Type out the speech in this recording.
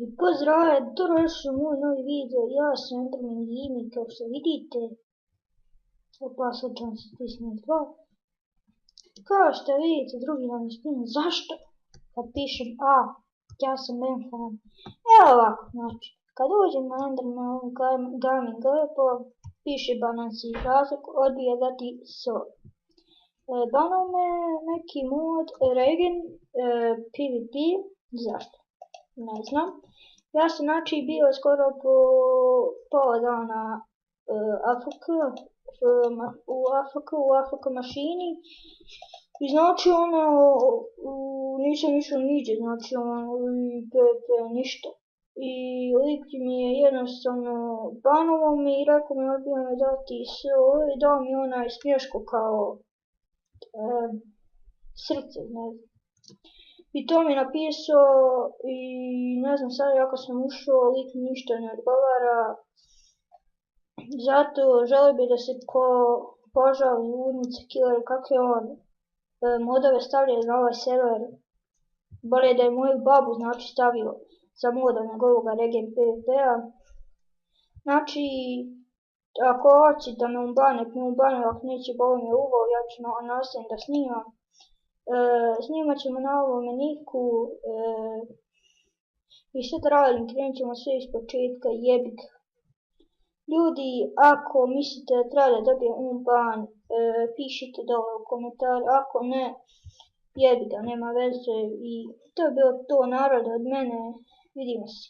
I pozdrav, dobrodošli u moj novi video, ja sam Enderman Gaming, kao što vidite. Opa, slučajno se stisnuo 2. Kao što vidite, drugi nam je spin. Zašto? Kad pišem A, ja sam Benfan. Evo ovako, znači, kad uđem na Enderman Gaming lepo, piše bananci razlog, odbija dati sol. Banao me neki mod, Regen, PvP, zašto? Ne znam. Ja sam znači bio skoro po pola dana u AFK mašini i znači nisam išao niđe, znači ništa. I lik mi je jednostavno banovao me i rekao mi odbija me dati SOE i dao mi onaj smješko kao srce, ne znam. I to mi je napisao i ne znam sad ako sam ušao, lik mi ništa ne odgovara. Zato želio bi da se požali Ludnice Killer kakve on modove stavlja na ovaj server. Bolje da je moju babu znači stavio za moda nego ovoga Regen PvP-a. Znači, ako hoće da me umbane, ako neće boli me uvo, ja ću nastaviti da snimam. Snimat ćemo na ovome niku i sve da radim, krenut ćemo sve iz početka, jebik. Ljudi, ako mislite da treba da dobijem ban, pišite dole u komentar, ako ne, jebi ga, nema veze. I to je bilo to, narod, od mene, vidimo se.